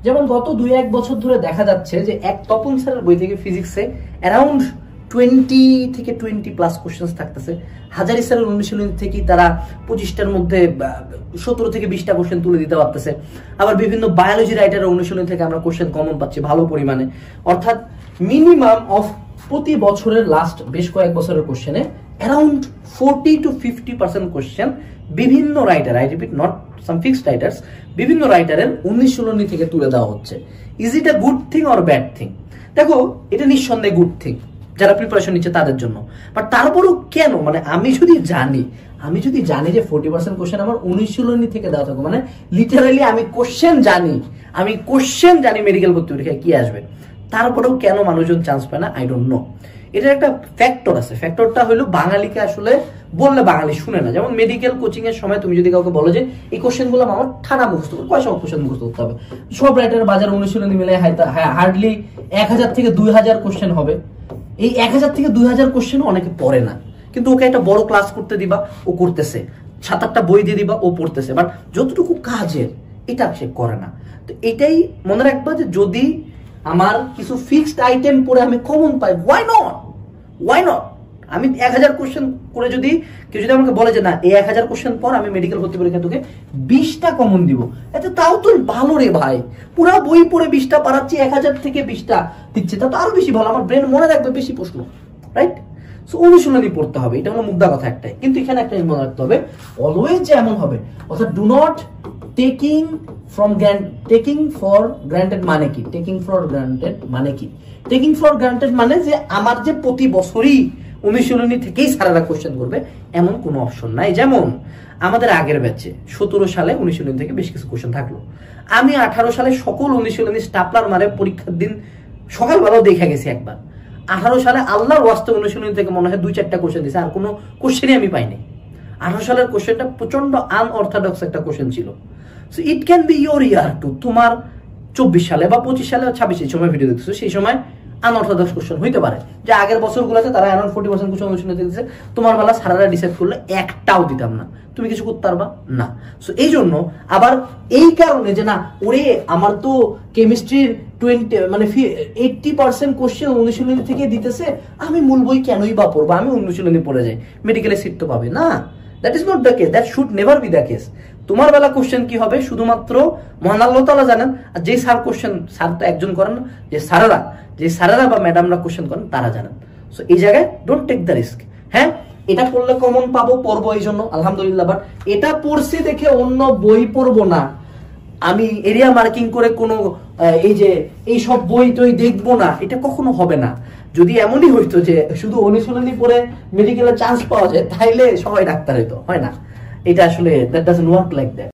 যেমন গত 2-1 বছর ধরে দেখা যাচ্ছে যে এক তপন স্যারের বই থেকে ফিজিক্সে অ্যারাউন্ড 20 থেকে 20+ কোশ্চেন্স থাকতেছে। হাজারি স্যারের অনুশীলনী থেকে তারা 25টার মধ্যে 17 থেকে 20টা কোশ্চেন তুলে দিতে পারতেছে। আবার বিভিন্ন বায়োলজি রাইটারের অনুশীলনী থেকে আমরা কোশ্চেন কমন পাচ্ছি ভালো পরিমাণে। অর্থাৎ মিনিমাম অফ প্রতি বছরের লাস্ট বেশ কয়েক বছরের কোশ্চেনে অ্যারাউন্ড 40 to 50% কোশ্চেন বিভিন্ন writer, I repeat not some fixed writers, বিভিন্ন রাইটারের অনুশীলনী থেকে তুলে দেওয়া হচ্ছে। Is it a good thing or bad thing? দেখো, এটা নিঃসন্দেহে গুড থিং যারা প্রিপারেশন নিচ্ছে তাদের জন্য। বাট তারপরেও কেন, মানে আমি যদি জানি যে 40% কোশ্চেন আমার অনুশীলনী থেকে দেওয়া থাকবে, মানে লিটারালি আমি কোশ্চেন জানি মেডিকেল ভর্তি পরীক্ষায় কি আসবে, তারপরেও কেন মানুষজন চান্স পায় না, আই ডোন্ট নো। এটার একটা ফ্যাক্টর আছে। ফ্যাক্টরটা হলো বাঙালিকে আসলে বললে বাঙালি শুনে না। যেমন মেডিকেল কোচিং এর সময় তুমি যদি কাউকে বলো যে এই কোশ্চেনগুলো আমার ঠাড়া মুখস্থ করো, কয় সব কোশ্চেন মুখস্থ করতে হবে, সব রাইটার বাজার অনুশীলনী মিলে হার্ডলি 1000 থেকে 2000 কোশ্চেন হবে। এই 1000 থেকে 2000 কোশ্চেনও অনেকে পড়ে না, কিন্তু ওকে একটা বড় ক্লাস করতে দিবা, ও করতেছে, 7-8টা বই দিয়ে দিবা, ও পড়তেছে, বাট যতটুকু কাজের এটা সে করে না। তো এটাই মনে রাখবা যে যদি আমার কিছু ফিক্সড আইটেম পড়ে আমি কমন পাই, ওয়াই নট? আমি 1000 কোশ্চেন করে যদি কেউ যদি আমাকে বলে যে না এই 1000 কোশ্চেন পর আমি মেডিকেল ভর্তি পরীক্ষা তোকে 20টা কমন দিব, এতে তাও তো ভালো রে ভাই। পুরা বই পড়ে 20টা পারাচ্ছি, 1000 থেকে 20টা দিচ্ছে, তা তো আরো বেশি ভালো, আমার ব্রেন মনে রাখবে বেশি প্রশ্ন, রাইট? সো অনুশীলনী পড়তে হবে, এটা হলো মুদ্রা কথা একটাই। কিন্তু এখানে একটা মনে রাখতে হবে, অলওয়েজ যে এমন হবে, অর্থাৎ do not taking for granted মানে কি? টেকিং ফর গ্রান্টেড মানে যে আমার যে প্রতি বছরই অনুশীলনী থেকেই স্যারেরা কোশ্চেন করবে এমন কোনো অপশন নাই। যেমন আমাদের আগের ব্যাচে 17 সালে অনুশীলনী থেকে বেশ কিছু কোশ্চেন থাকলো। আমি 18 সালে সকল অনুশীলনী স্টাপলার মারে পরীক্ষার দিন সকালবেলাও দেখা গেছি একবার। 18 সালে আল্লাহর ওয়াস্তে অনুশীলনী থেকে মনে হয় 2-4টা কোশ্চেন দিয়েছে, আর কোনো কোশ্চেনই আমি পাইনি। 18 সালের কোশ্চেনটা প্রচন্ড আনঅর্থোডক্স একটা কোশ্চেন ছিল। So it can be your year too, তোমার 24 সালে বা 25 সালে 26 এই সময় ভিডিও দেখছো, সেই সময় আনঅর্থোডক্স কোশ্চেন হইতে পারে যে আগের বছরগুলোতে তারা অ্যারাউন্ড 40% কোশ্চেন অনুশীলনী দিতেছে, তোমার বেলা সারারা ডিসাইড করলে একটাও দিতাম না, তুমি কিছু করতে পারবা না। সো এই জন্য আবার এই কারণে যে না ওরে আমার তো কেমিস্ট্রির 80% কোশ্চেন অনুশীলনী থেকে দিতেছে, আমি মূল বই কেনই বা পড়বো, আমি অনুশীলনী পড়ে যাই, মেডিকেলে সিট তো পাবে না। That is not the case, that should never be the case. তোমার বেলা কোশ্চেন কি হবে শুধুমাত্র মহান আল্লাহ তাআলা জানেন, আর যে স্যার কোশ্চেন, স্যার তো একজন করেন না, যে স্যারেরা বা ম্যাডামরা কোশ্চেন করেন তারা জানেন। সো এই জায়গায় ডোন্ট টেক দ্য রিস্ক। হ্যাঁ, এটা পড়লে কমন পাবো, পড়বো এই জন্য আলহামদুলিল্লাহ, বাট এটা পড়ছি দেখে অন্য বই পড়বো না, আমি এরিয়া মার্কিং করে কোনো এই সব বই টই দেখবো না, এটা কখনো হবে না। যদি এমনই হইতো যে শুধু অনুশীলনী পড়ে মেডিকেলে চান্স পাওয়া যায়, তাইলে সবাই ডাক্তার হইতো, হয় না? এটা আসলে that doesn't work like that.